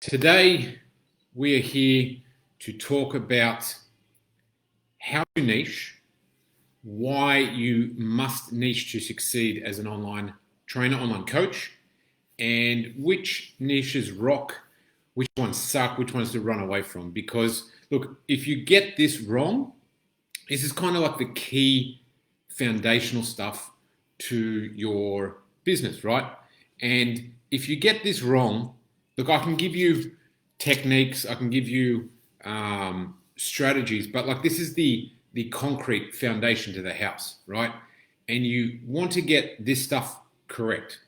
Today, we are here to talk about how to niche, why you must niche to succeed as an online trainer, online coach, and which niches rock, which ones suck, which ones to run away from. Because, look, if you get this wrong, this is kind of like the key foundational stuff to your business, right? And if you get this wrong, look, I can give you techniques, I can give you strategies, but like this is the concrete foundation to the house, right? And you want to get this stuff correct,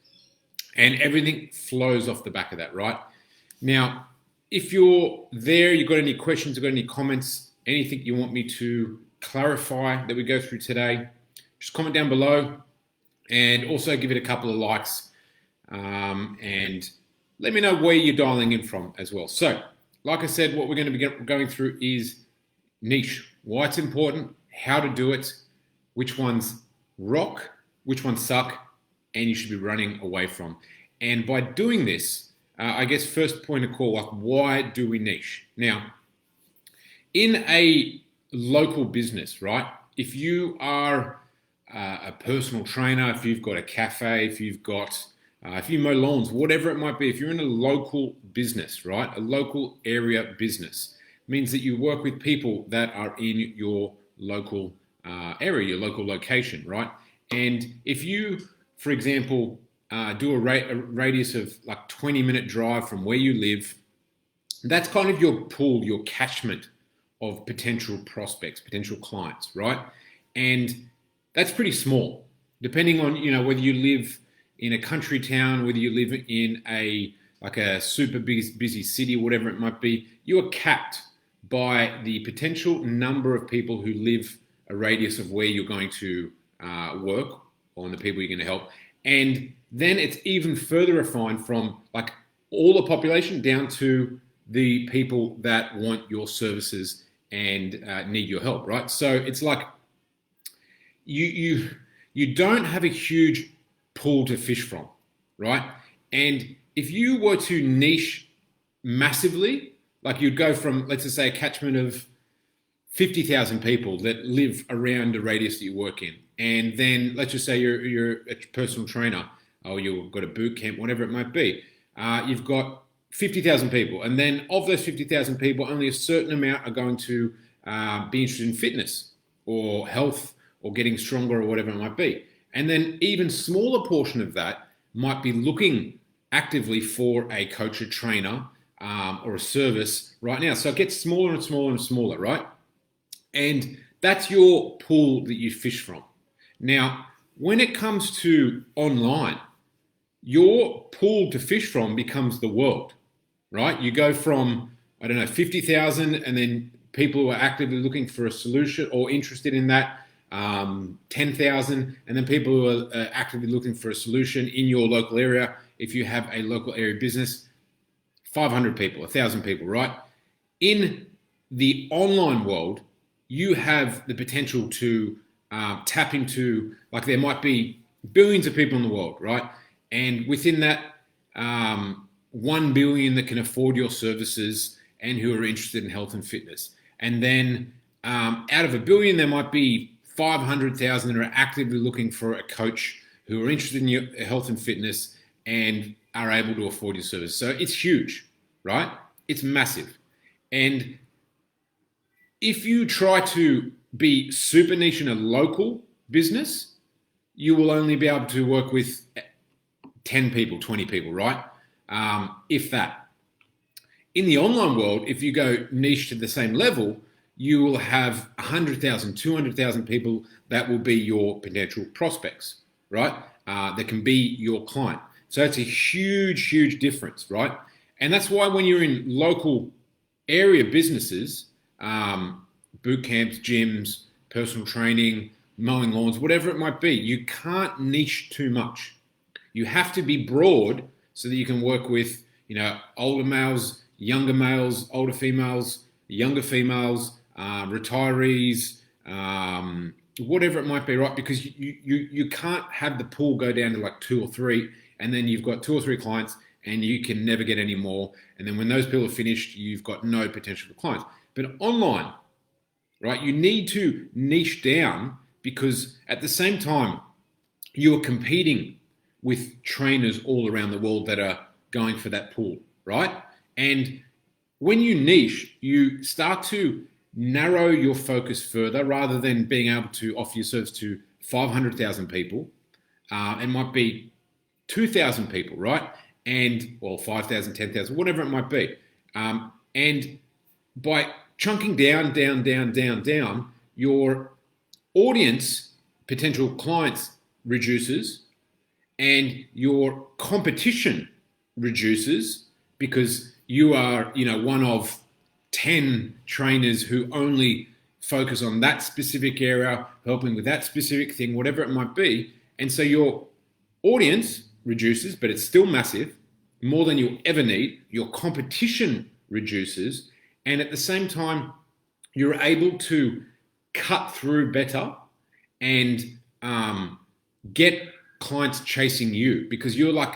and everything flows off the back of that, right? Now, if you're there, you've got any questions, you've got any comments, anything you want me to clarify that we go through today, just comment down below, and also give it a couple of likes, and let me know where you're dialing in from as well. So, like I said, what we're going to be going through is niche, why it's important, how to do it, which ones rock, which ones suck, and you should be running away from. And by doing this, I guess first point of call, like why do we niche? Now, in a local business, right? If you are a personal trainer, if you've got a cafe, if you've got if you mow lawns, whatever it might be, if you're in a local business, right, a local area business, means that you work with people that are in your local area, your local location, right? And if you, for example, do a radius of like 20-minute drive from where you live, that's kind of your pool, your catchment of potential prospects, potential clients, right? And that's pretty small, depending on, whether you live in a country town, whether you live in a super busy city, whatever it might be, you are capped by the potential number of people who live a radius of where you're going to work, or the people you're going to help. And then it's even further refined from like all the population down to the people that want your services and need your help, right? So it's like you don't have a huge pool to fish from, right? And if you were to niche massively, like you'd go from, let's just say, a catchment of 50,000 people that live around the radius that you work in, and then let's just say you're a personal trainer, or you've got a boot camp, whatever it might be, you've got 50,000 people, and then of those 50,000 people, only a certain amount are going to be interested in fitness or health or getting stronger or whatever it might be. And then even smaller portion of that might be looking actively for a coach, a trainer, or a service right now. So it gets smaller and smaller and smaller, right? And that's your pool that you fish from. Now, when it comes to online, your pool to fish from becomes the world, right? You go from, 50,000, and then people who are actively looking for a solution or interested in that, 10,000, and then people who are actively looking for a solution in your local area. If you have a local area business, 500 people, 1,000 people, right? In the online world, you have the potential to tap into, like there might be billions of people in the world, right? And within that, 1 billion that can afford your services and who are interested in health and fitness. And then out of a billion, there might be 500,000 that are actively looking for a coach who are interested in your health and fitness and are able to afford your service. So it's huge, right? It's massive. And if you try to be super niche in a local business, you will only be able to work with 10 people, 20 people, right? If that. In the online world, if you go niche to the same level, you will have 100,000, 200,000 people that will be your potential prospects, right? That can be your client. So it's a huge, huge difference, right? And that's why when you're in local area businesses, boot camps, gyms, personal training, mowing lawns, whatever it might be, you can't niche too much. You have to be broad so that you can work with, older males, younger males, older females, younger females, retirees, whatever it might be, right? Because you can't have the pool go down to like 2 or 3, and then you've got 2 or 3 clients, and you can never get any more. And then when those people are finished, you've got no potential for clients. But online, right, you need to niche down, because at the same time, you are competing with trainers all around the world that are going for that pool, right? And when you niche, you start to narrow your focus further, rather than being able to offer your service to 500,000 people. It might be 2,000 people, right? And, well, 5,000, 10,000, whatever it might be. And by chunking down, your audience, potential clients, reduces, and your competition reduces, because you are, one of 10 trainers who only focus on that specific area, helping with that specific thing, whatever it might be. And so your audience reduces, but it's still massive, more than you'll ever need. Your competition reduces, and at the same time, you're able to cut through better and get clients chasing you, because you're like,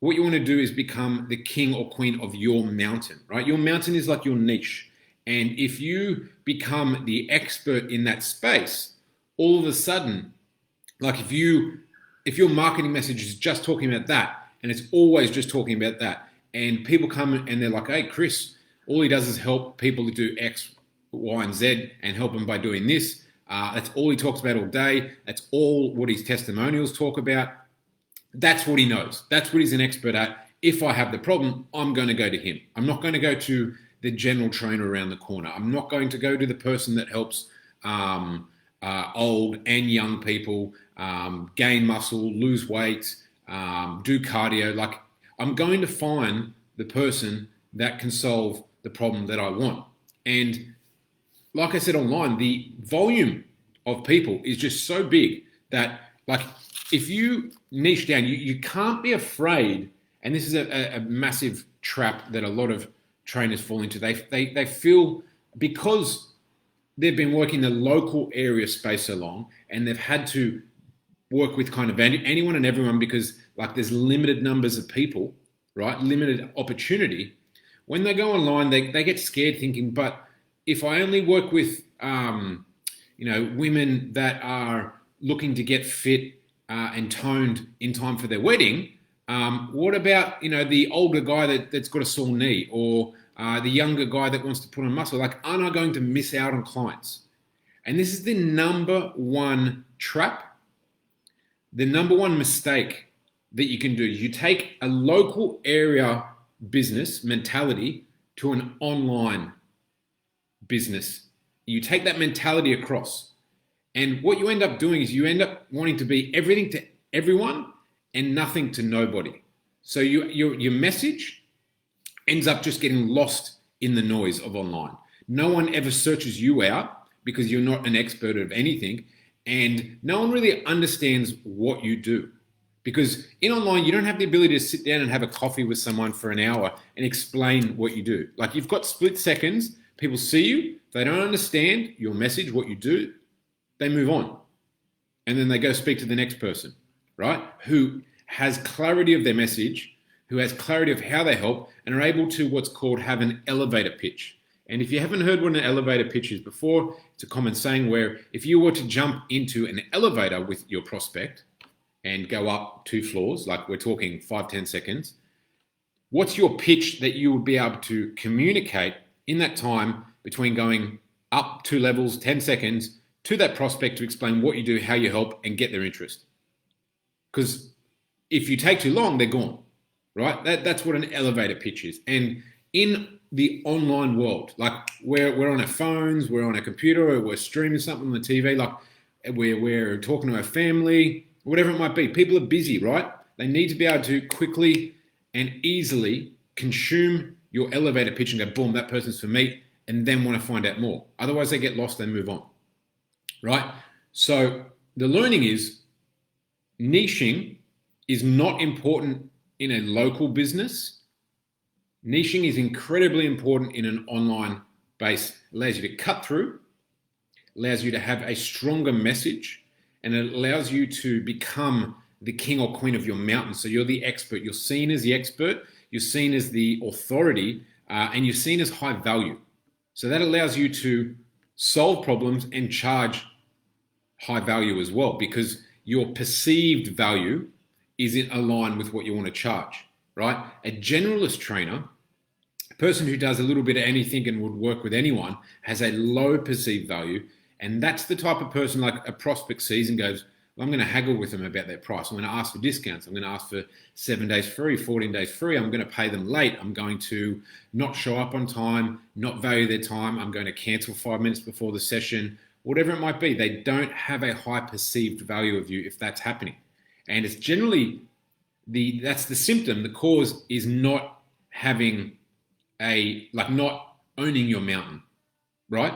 what you want to do is become the king or queen of your mountain, right? Your mountain is like your niche. And if you become the expert in that space, all of a sudden, like if your marketing message is just talking about that, and it's always just talking about that, and people come and they're like, hey, Chris, all he does is help people to do X, Y, and Z, and help them by doing this. That's all he talks about all day. That's all what his testimonials talk about. That's what he knows. That's what he's an expert at. If I have the problem, I'm going to go to him. I'm not going to go to the general trainer around the corner. I'm not going to go to the person that helps old and young people gain muscle, lose weight, do cardio. Like, I'm going to find the person that can solve the problem that I want. And like I said, online, the volume of people is just so big that, like, if you niche down, you can't be afraid. And this is a massive trap that a lot of trainers fall into. They feel, because they've been working the local area space so long, and they've had to work with kind of anyone and everyone, because like there's limited numbers of people, right? Limited opportunity. When they go online, they get scared, thinking, but if I only work with, women that are looking to get fit and toned in time for their wedding, what about, the older guy that's got a sore knee, or the younger guy that wants to put on muscle? Like, aren't I going to miss out on clients? And this is the number one trap, the number one mistake that you can do. You take a local area business mentality to an online business. You take that mentality across. And what you end up doing is you end up wanting to be everything to everyone and nothing to nobody. So your message ends up just getting lost in the noise of online. No one ever searches you out because you're not an expert of anything, and no one really understands what you do. Because in online, you don't have the ability to sit down and have a coffee with someone for an hour and explain what you do. Like, you've got split seconds, people see you, they don't understand your message, what you do, they move on. And then they go speak to the next person, right? Who has clarity of their message, who has clarity of how they help, and are able to what's called have an elevator pitch. And if you haven't heard what an elevator pitch is before, it's a common saying where if you were to jump into an elevator with your prospect and go up 2 floors, like we're talking 5-10 seconds, what's your pitch that you would be able to communicate in that time between going up 2 levels, 10 seconds, to that prospect to explain what you do, how you help, and get their interest? Because if you take too long, they're gone, right? That's what an elevator pitch is. And in the online world, like we're on our phones, we're on a computer, or we're streaming something on the TV, like we're talking to our family, whatever it might be. People are busy, right? They need to be able to quickly and easily consume your elevator pitch and go, boom, that person's for me, and then want to find out more. Otherwise, they get lost and move on, right? So the learning is niching is not important in a local business. Niching is incredibly important in an online base. It allows you to cut through, allows you to have a stronger message, and it allows you to become the king or queen of your mountain. So you're the expert. You're seen as the expert. you're seen as the authority, and you're seen as high value. So that allows you to solve problems and charge high value as well, because your perceived value is in line with what you want to charge, right? A generalist trainer, a person who does a little bit of anything and would work with anyone, has a low perceived value. And that's the type of person like a prospect sees and goes, well, I'm going to haggle with them about their price. I'm going to ask for discounts. I'm going to ask for 7 days free, 14 days free. I'm going to pay them late. I'm going to not show up on time, not value their time. I'm going to cancel 5 minutes before the session, whatever it might be. They don't have a high perceived value of you if that's happening. And it's generally that's the symptom. The cause is not having not owning your mountain, right?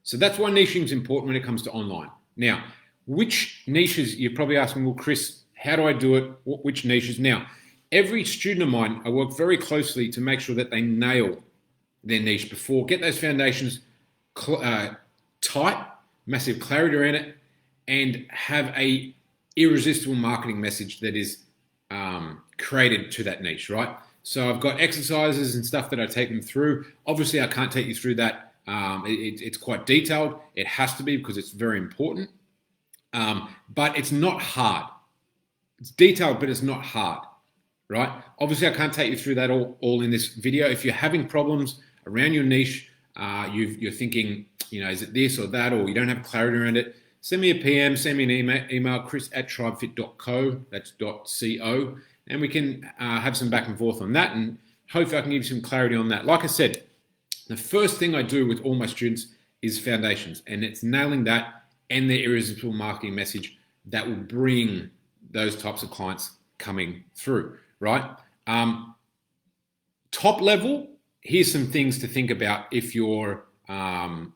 So that's why niching is important when it comes to online. Now, which niches, you're probably asking, well, Chris, how do I do it? Which niches? Now, every student of mine, I work very closely to make sure that they nail their niche before, get those foundations tight, massive clarity around it, and have a irresistible marketing message that is created to that niche, right? So I've got exercises and stuff that I take them through. Obviously, I can't take you through that. It's quite detailed. It has to be because it's very important. But it's not hard. It's detailed, but it's not hard, right? Obviously, I can't take you through that all in this video. If you're having problems around your niche, you're thinking, is it this or that, or you don't have clarity around it, send me a PM, send me an email, chris@tribefit.co, that's .co, and we can have some back and forth on that, and hopefully I can give you some clarity on that. Like I said, the first thing I do with all my students is foundations, and it's nailing that and the irresistible marketing message that will bring those types of clients coming through, right? Top level, here's some things to think about if you're not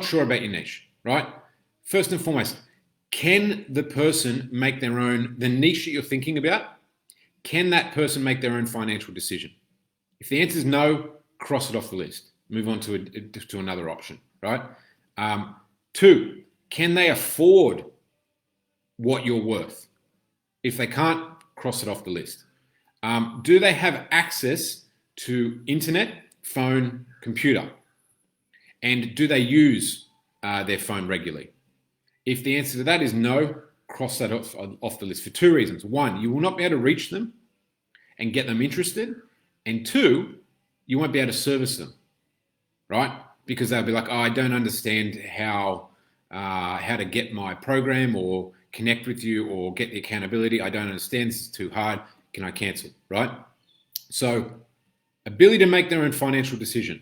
sure about your niche, right? First and foremost, can the person make the niche that you're thinking about, can that person make their own financial decision? If the answer is no, cross it off the list. Move on to another option, right? 2, can they afford what you're worth? If they can't, cross it off the list. Do they have access to internet, phone, computer? And do they use their phone regularly? If the answer to that is no, cross that off the list for 2 reasons. 1, you will not be able to reach them and get them interested. And 2, you won't be able to service them, right? Because they'll be like, oh, I don't understand how to get my program or connect with you or get the accountability. I don't understand. This is too hard. Can I cancel, right? So ability to make their own financial decision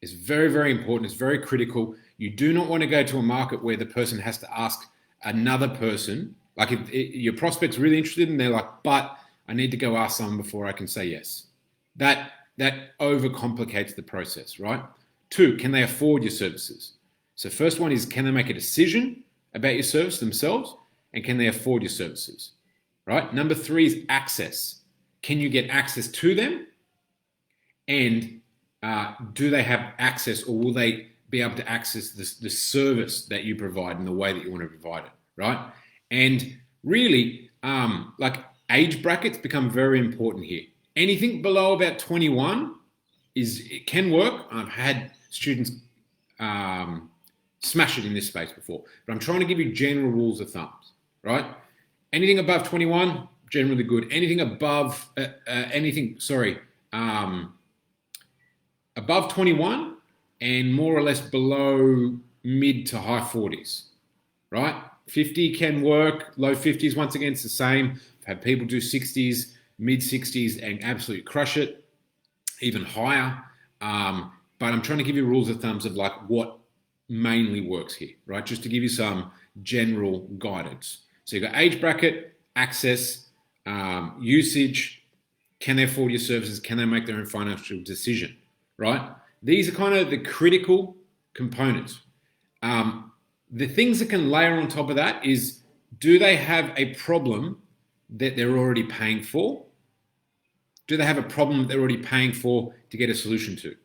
is very, very important. It's very critical. You do not want to go to a market where the person has to ask another person. Like if your prospect's really interested and they're like, but I need to go ask someone before I can say yes. That overcomplicates the process, right? 2, can they afford your services? So first one is, can they make a decision about your service themselves? And can they afford your services, right? Number 3 is access. Can you get access to them? And do they have access, or will they be able to access the service that you provide in the way that you want to provide it, right? And really, age brackets become very important here. Anything below about 21 it can work. I've had students smash it in this space before, but I'm trying to give you general rules of thumbs, right? Anything above 21, generally good. Anything above, above 21 and more or less below mid to high 40s, right? 50 can work, low 50s, once again, it's the same. I've had people do 60s, mid 60s and absolutely crush it, even higher. But I'm trying to give you rules of thumbs of like what mainly works here, right? Just to give you some general guidance. So you've got age bracket, access, usage, can they afford your services? Can they make their own financial decision, right? These are kind of the critical components. The things that can layer on top of that is, do they have a problem that they're already paying for? Do they have a problem that they're already paying for to get a solution to? It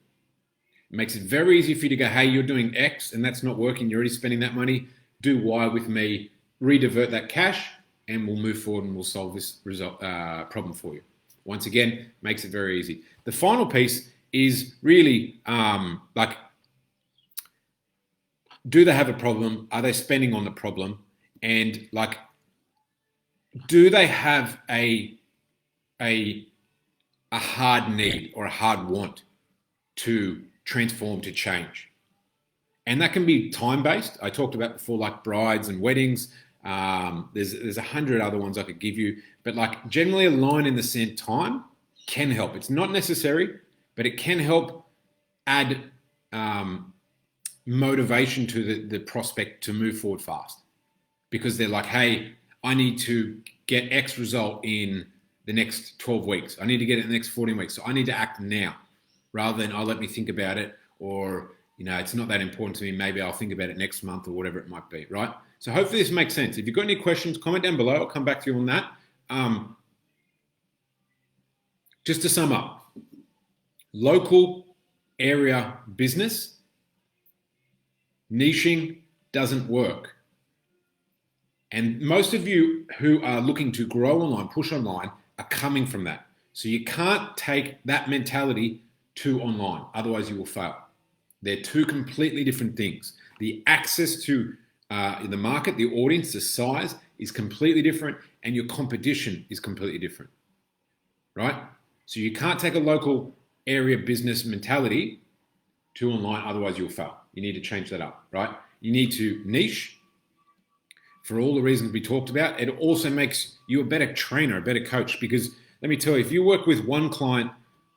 makes it very easy for you to go, hey, you're doing X and that's not working. You're already spending that money. Do Y with me, redivert that cash, and we'll move forward and we'll solve this problem for you. Once again, makes it very easy. The final piece is really like, do they have a problem? Are they spending on the problem? And like, do they have a hard need or a hard want to transform, to change? And that can be time-based. I talked about before, like brides and weddings. There's 100 other ones I could give you, but like generally a line in the sand time can help. It's not necessary, but it can help add motivation to the prospect to move forward fast, because they're like, hey, I need to get X result in the next 12 weeks. I need to get it in the next 14 weeks. So I need to act now, rather than, let me think about it, or, it's not that important to me. Maybe I'll think about it next month, or whatever it might be, right? So hopefully this makes sense. If you've got any questions, comment down below. I'll come back to you on that. Just to sum up, local area business, niching doesn't work. And most of you who are looking to grow online, push online, are coming from that. So you can't take that mentality to online. Otherwise you will fail. They're two completely different things. The access to the market, the audience, the size is completely different, and your competition is completely different, right? So you can't take a local area business mentality to online, otherwise you'll fail. You need to change that up, right? You need to niche for all the reasons we talked about. It also makes you a better trainer, a better coach, because let me tell you, if you work with one client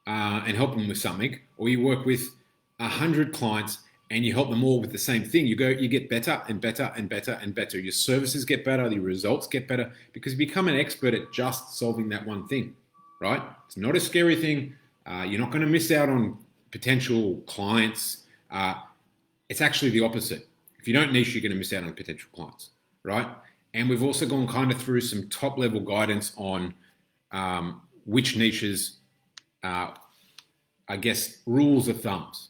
and help them with something, or you work with 100 clients and you help them all with the same thing, you get better and better and better and better. Your services get better, your results get better, because you become an expert at just solving that one thing, right? It's not a scary thing. You're not going to miss out on potential clients. It's actually the opposite. If you don't niche, you're going to miss out on potential clients, right? And we've also gone kind of through some top level guidance on which niches, I guess, rules of thumbs.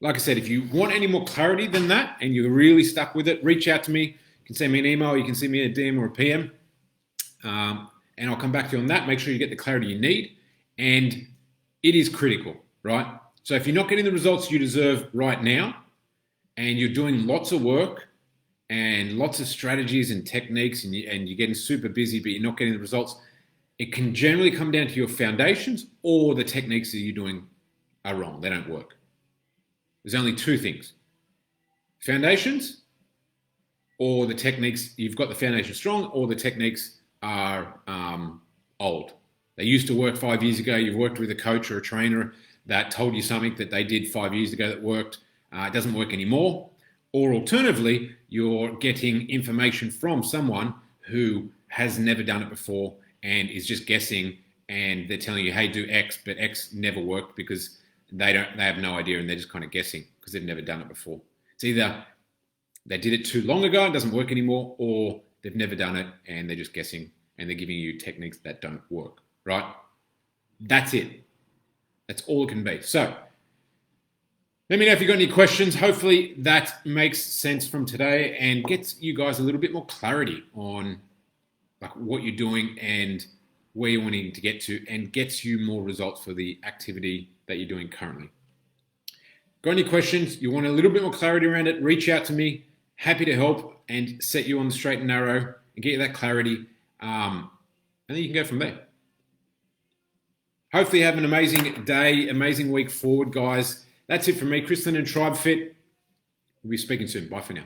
Like I said, if you want any more clarity than that and you're really stuck with it, reach out to me. You can send me an email, you can send me a DM or a PM, and I'll come back to you on that. Make sure you get the clarity you need, and it is critical, right? So if you're not getting the results you deserve right now, and you're doing lots of work and lots of strategies and techniques, and you're getting super busy, but you're not getting the results, it can generally come down to your foundations, or the techniques that you're doing are wrong. They don't work. There's only two things: foundations, or the techniques, you've got the foundation strong, or the techniques are old. They used to work 5 years ago. You've worked with a coach or a trainer that told you something that they did 5 years ago that worked. It doesn't work anymore. Or alternatively, you're getting information from someone who has never done it before and is just guessing, and they're telling you, hey, do X, but X never worked because they have no idea, and they're just kind of guessing because they've never done it before. It's either they did it too long ago, it doesn't work anymore, or they've never done it and they're just guessing and they're giving you techniques that don't work, right? That's it. That's all it can be. So let me know if you've got any questions. Hopefully that makes sense from today and gets you guys a little bit more clarity on like what you're doing and where you're wanting to get to, and gets you more results for the activity that you're doing currently. Got any questions? You want a little bit more clarity around it? Reach out to me. Happy to help and set you on the straight and narrow and get you that clarity. And then you can go from there. Hopefully you have an amazing day, amazing week forward, guys. That's it from me, Chris Lynton, TribeFit. We'll be speaking soon. Bye for now.